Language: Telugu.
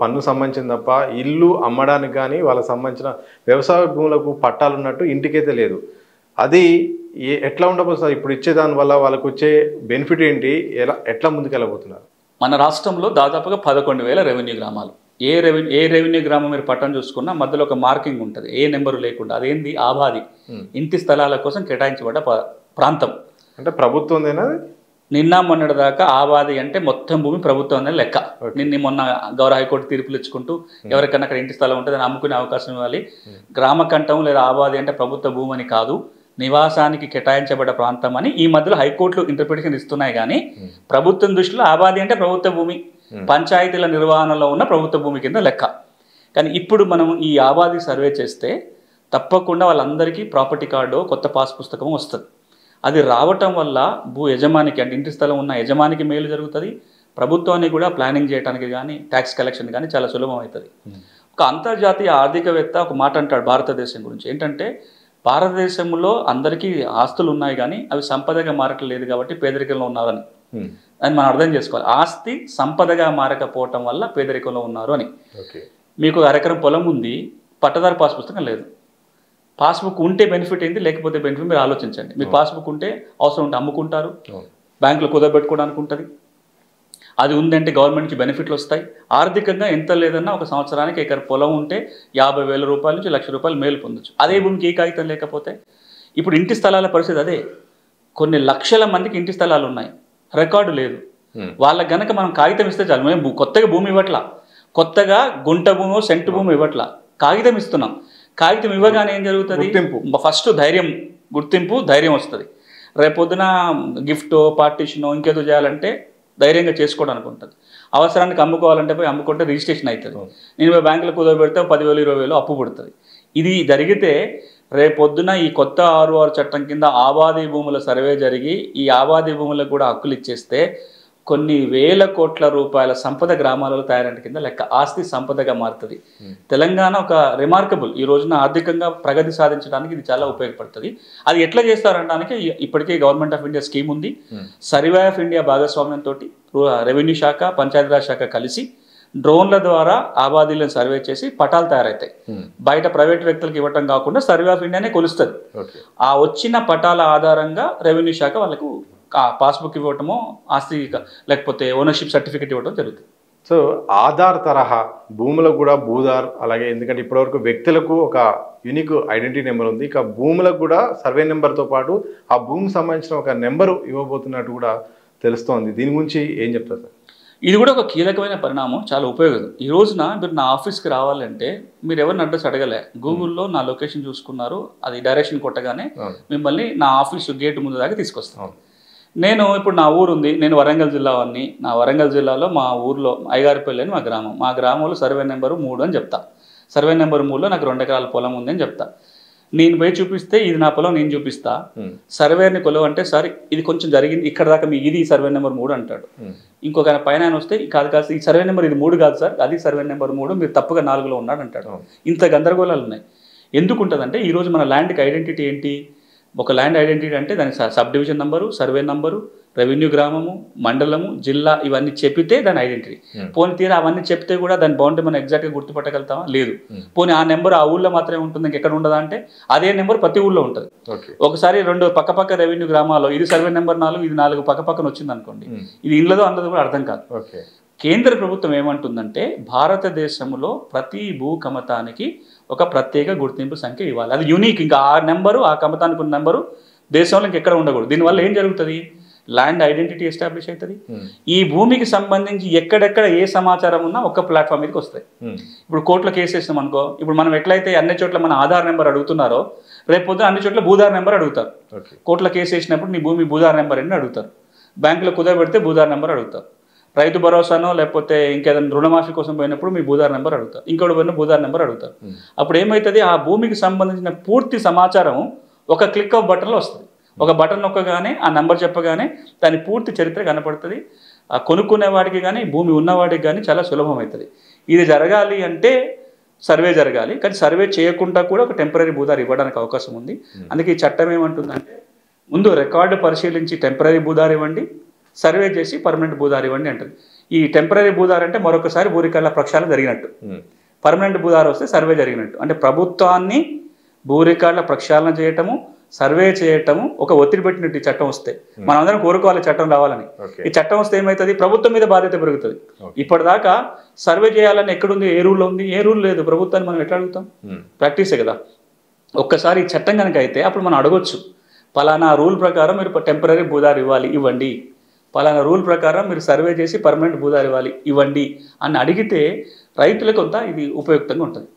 పన్ను సంబంధించిన తప్ప ఇల్లు అమ్మడానికి కానీ వాళ్ళకి సంబంధించిన వ్యవసాయ భూములకు పట్టాలు ఉన్నట్టు ఇంటికైతే లేదు. అది ఎట్లా ఉండబోతుంది ఇప్పుడు ఇచ్చే దానివల్ల వాళ్ళకు వచ్చే బెనిఫిట్ ఏంటి, ఎట్లా ముందుకెళ్ళబోతున్నారు? మన రాష్ట్రంలో దాదాపుగా 11,000 రెవెన్యూ గ్రామాలు. ఏ రెవెన్యూ గ్రామం మీరు పట్టం చూసుకున్నా మధ్యలో ఒక మార్కింగ్ ఉంటుంది, ఏ నెంబరు లేకుండా. అదేంది? ఆబాది, ఇంటి స్థలాల కోసం కేటాయించబడ్డ ప్రాంతం. అంటే ప్రభుత్వందేనా? నిన్న మొన్నటి దాకా ఆబాది అంటే మొత్తం భూమి ప్రభుత్వం అనేది లెక్క. మొన్న గౌరవ హైకోర్టు తీర్పులు ఇచ్చుకుంటూ ఎవరికన్నా అక్కడ ఇంటి స్థలం ఉంటే దాన్ని అమ్ముకునే అవకాశం ఇవ్వాలి. గ్రామ కంఠం లేదా ఆబాది అంటే ప్రభుత్వ భూమి అని కాదు, నివాసానికి కేటాయించబడ్డ ప్రాంతం అని ఈ మధ్యలో హైకోర్టులు ఇంటర్ప్రిటేషన్ ఇస్తున్నాయి. కానీ ప్రభుత్వం దృష్టిలో ఆబాది అంటే ప్రభుత్వ భూమి, పంచాయతీల నిర్వహణలో ఉన్న ప్రభుత్వ భూమి కింద లెక్క. కానీ ఇప్పుడు మనం ఈ ఆబాది సర్వే చేస్తే తప్పకుండా వాళ్ళందరికీ ప్రాపర్టీ కార్డు, కొత్త పాస్ పుస్తకం వస్తుంది. అది రావటం వల్ల భూ యజమానికి అంటే ఇంటి స్థలం ఉన్న యజమానికి మేలు జరుగుతుంది, ప్రభుత్వానికి కూడా ప్లానింగ్ చేయడానికి కానీ ట్యాక్స్ కలెక్షన్ కానీ చాలా సులభం అవుతుంది. ఒక అంతర్జాతీయ ఆర్థికవేత్త ఒక మాట అంటాడు భారతదేశం గురించి, ఏంటంటే భారతదేశంలో అందరికీ ఆస్తులు ఉన్నాయి కానీ అవి సంపదగా మారట్లేదు కాబట్టి పేదరికంలో ఉన్నారని. అని మనం అర్థం చేసుకోవాలి. ఆస్తి సంపదగా మారకపోవటం వల్ల పేదరికంలో ఉన్నారు అని. మీకు అరెకరం పొలం ఉంది, పట్టదారు పాస్ పుస్తకం లేదు. పాస్బుక్ ఉంటే బెనిఫిట్ ఏంటి, లేకపోతే బెనిఫిట్ మీరు ఆలోచించండి. మీకు పాస్బుక్ ఉంటే అవసరం ఉంటే అమ్ముకుంటారు, బ్యాంకులో కుదరబెట్టుకోవడానికి ఉంటుంది. అది ఉందంటే గవర్నమెంట్కి బెనిఫిట్లు వస్తాయి. ఆర్థికంగా ఎంత లేదన్నా ఒక సంవత్సరానికి ఎకర పొలం ఉంటే 50,000 రూపాయల నుంచి 1,00,000 రూపాయలు మేలు పొందొచ్చు. అదే భూమికి ఏ కాగితం లేకపోతే. ఇప్పుడు ఇంటి స్థలాల పరిస్థితి అదే. కొన్ని లక్షల మందికి ఇంటి స్థలాలు ఉన్నాయి, రికార్డు లేదు. వాళ్ళకి గనక మనం కాగితం ఇస్తే చాలు. మేము కొత్తగా భూమి ఇవ్వట్లా, కొత్తగా గుంట భూమి సెంటు భూమి ఇవ్వట్లా, కాగితం ఇస్తున్నాం. కాగితం ఇవ్వగానే ఏం జరుగుతుంది? ఫస్ట్ ధైర్యం, గుర్తింపు, ధైర్యం వస్తుంది. రేపొద్దున గిఫ్టో పార్టీషనో ఇంకేదో చేయాలంటే ధైర్యంగా చేసుకోవడానికి ఉంటుంది. అవసరానికి అమ్ముకోవాలంటే పోయి అమ్ముకుంటే రిజిస్ట్రేషన్ అవుతుంది. నేను బ్యాంకులో కుదరబెడితే 10,000 20,000 అప్పు పుడుతుంది. ఇది జరిగితే రేపొద్దున ఈ కొత్త 6 చట్టం కింద ఆబాది భూముల సర్వే జరిగి ఈ ఆబాది భూములకు కూడా హక్కులు ఇచ్చేస్తే కొన్ని వేల కోట్ల రూపాయల సంపద గ్రామాలలో తయారంట కింద లెక్క. ఆస్తి సంపదగా మారుతుంది. తెలంగాణ ఒక రిమార్కబుల్ ఈ రోజున ఆర్థికంగా ప్రగతి సాధించడానికి ఇది చాలా ఉపయోగపడుతుంది. అది ఎట్లా చేస్తారనడానికి ఇప్పటికే గవర్నమెంట్ ఆఫ్ ఇండియా స్కీమ్ ఉంది. సర్వే ఆఫ్ ఇండియా భాగస్వామ్యంతో రెవెన్యూ శాఖ, పంచాయతీరాజ్ శాఖ కలిసి డ్రోన్ల ద్వారా ఆబాదీలను సర్వే చేసి పటాలు తయారవుతాయి. బయట ప్రైవేట్ వ్యక్తులకు ఇవ్వటం కాకుండా సర్వే ఆఫ్ ఇండియానే కొలుస్తుంది. ఆ వచ్చిన పటాల ఆధారంగా రెవెన్యూ శాఖ వాళ్ళకు పాస్బుక్ ఇవ్వటమో, ఆస్తి లేకపోతే ఓనర్షిప్ సర్టిఫికేట్ ఇవ్వడం జరుగుతుంది. సో ఆధార్ తరహా భూములకు కూడా భూధార్ అలాగే, ఎందుకంటే ఇప్పటివరకు వ్యక్తులకు ఒక యూనిక్ ఐడెంటిటీ నెంబర్ ఉంది, ఇక భూములకు కూడా సర్వే నెంబర్తో పాటు ఆ భూమికి సంబంధించిన ఒక నెంబరు ఇవ్వబోతున్నట్టు కూడా తెలుస్తోంది. దీని గురించి ఏం చెప్తారు సార్? ఇది కూడా ఒక కీలకమైన పరిణామం, చాలా ఉపయోగం. ఈ రోజున మీరు నా ఆఫీస్కి రావాలంటే మీరు ఎవరిని అడ్రస్ అడగలే, గూగుల్లో నా లొకేషన్ చూసుకున్నారు, అది డైరెక్షన్ కొట్టగానే మిమ్మల్ని నా ఆఫీస్ గేట్ ముందు దాకా తీసుకొస్తాను. నేను ఇప్పుడు నా ఊరు ఉంది, నేను వరంగల్ జిల్లా వాడిని. నా వరంగల్ జిల్లాలో మా ఊర్లో ఐగారిపల్లి అని మా గ్రామంలో సర్వే నెంబరు 3 అని చెప్తా. సర్వే నెంబర్ 3లో నాకు 2 ఎకరాల పొలం ఉంది అని చెప్తా. నేను పోయి చూపిస్తే ఇది నా పొలం, నేను చూపిస్తా. సర్వేని కొలవంటే సార్ ఇది కొంచెం జరిగింది, ఇక్కడ దాకా మీ ఇది సర్వే నెంబర్ 3 అంటాడు. ఇంకొక పైన ఆయన వస్తే కాదు ఈ సర్వే నెంబర్ ఇది 3 కాదు సార్, అది సర్వే నెంబర్ 3, మీరు తప్పుగా 4లో ఉన్నాడు అంటాడు. ఇంత గందరగోళాలు ఉన్నాయి. ఎందుకు ఉంటుందంటే ఈరోజు మన ల్యాండ్కి ఐడెంటిటీ ఏంటి? ఒక ల్యాండ్ ఐడెంటిటీ అంటే దాని sub division number, survey number, revenue గ్రామము, మండలము, జిల్లా ఇవన్నీ చెప్పితే దాని ఐడెంటిటీ. పోనీ తీరా అవన్నీ చెప్తే కూడా దాని బౌండరీ మనం ఎగ్జాక్ట్గా గుర్తుపట్టగలుగుతామా? లేదు. పోనీ ఆ నెంబర్ ఆ ఊళ్ళో మాత్రమే ఉంటుంది, ఇంకెక్కడ ఉండదా అంటే అదే నెంబర్ ప్రతి ఊళ్ళో ఉంటుంది. ఒకసారి 2 పక్కపక్క రెవెన్యూ గ్రామాల్లో ఇది సర్వే నెంబర్ 4, ఇది 4 పక్కపక్కన వచ్చింది అనుకోండి, ఇది ఇళ్ళదో అందదో కూడా అర్థం కాదు. కేంద్ర ప్రభుత్వం ఏమంటుందంటే భారతదేశంలో ప్రతి భూ కమతానికి ఒక ప్రత్యేక గుర్తింపు సంఖ్య ఇవ్వాలి. అది యూనిక్, ఇంకా ఆ నెంబరు, ఆ కమతానికి ఉన్న నెంబరు దేశంలో ఇంకెక్కడ ఉండకూడదు. దీనివల్ల ఏం జరుగుతుంది? ల్యాండ్ ఐడెంటిటీ ఎస్టాబ్లిష్ అవుతుంది. ఈ భూమికి సంబంధించి ఎక్కడెక్కడ ఏ సమాచారం ఉన్నా ఒక ప్లాట్ఫామ్ మీదకి వస్తాయి. ఇప్పుడు కోర్టులో కేసు వేసినాం అనుకో, ఇప్పుడు మనం ఎట్లయితే అన్ని చోట్ల మన ఆధార్ నెంబర్ అడుగుతున్నారో రేపు పొద్దున అన్ని చోట్ల భూధార్ నెంబర్ అడుగుతారు. కోర్టులో కేసు వేసినప్పుడు నీ భూమి భూధార్ నెంబర్ అని అడుగుతారు. బ్యాంకులో కుదరబెడితే భూధార్ నెంబర్ అడుగుతారు. రైతు భరోసానో లేకపోతే ఇంకేదైనా రుణమాఫీ కోసం పోయినప్పుడు మీ భూధార్ నెంబర్ అడుగుతారు. ఇంకోటి పోయిన భూధార్ నెంబర్ అడుగుతారు. అప్పుడు ఏమవుతుంది? ఆ భూమికి సంబంధించిన పూర్తి సమాచారం ఒక క్లిక్ ఆఫ్ బటన్లో వస్తుంది. ఒక బటన్ నొక్కగానే ఆ నెంబర్ చెప్పగానే దాని పూర్తి చరిత్ర కనపడుతుంది. ఆ కొనుక్కునే వాడికి కానీ భూమి ఉన్నవాడికి కానీ చాలా సులభం అవుతుంది. ఇది జరగాలి అంటే సర్వే జరగాలి, కానీ సర్వే చేయకుండా కూడా ఒక టెంపరీ భూధార్ ఇవ్వడానికి అవకాశం ఉంది. అందుకే ఈ చట్టం ఏమంటుందంటే ముందు రికార్డు పరిశీలించి టెంపరీ భూధార్ ఇవ్వండి, సర్వే చేసి పర్మనెంట్ భూధార్ ఇవ్వండి అంటుంది. ఈ టెంపరీ భూదారు అంటే మరొకసారి భూ రికార్డుల ప్రక్షాళన జరిగినట్టు, పర్మనెంట్ భూదారు వస్తే సర్వే జరిగినట్టు. అంటే ప్రభుత్వాన్ని భూ రికార్డుల ప్రక్షాళన చేయటము, సర్వే చేయటము ఒక ఒత్తిడి పెట్టినట్టు ఈ చట్టం వస్తే. మనం అందరం కోరుకోవాలి చట్టం రావాలని. ఈ చట్టం వస్తే ఏమవుతుంది, ప్రభుత్వం మీద బాధ్యత పెరుగుతుంది. ఇప్పటిదాకా సర్వే చేయాలని ఎక్కడుంది, ఏ రూల్లో ఉంది, ఏ రూల్ లేదు. ప్రభుత్వాన్ని మనం ఎట్లా అడుగుతాం, ప్రాక్టీసే కదా. ఒక్కసారి ఈ చట్టం కనుక అయితే అప్పుడు మనం అడగొచ్చు, పలానా రూల్ ప్రకారం మీరు టెంపరీ భూదారు ఇవ్వండి, పలానా రూల్ ప్రకారం మీరు సర్వే చేసి పర్మనెంట్ భూదారు ఇవ్వండి అని అడిగితే రైతులకు కొంత ఇది ఉపయుక్తంగా ఉంటుంది.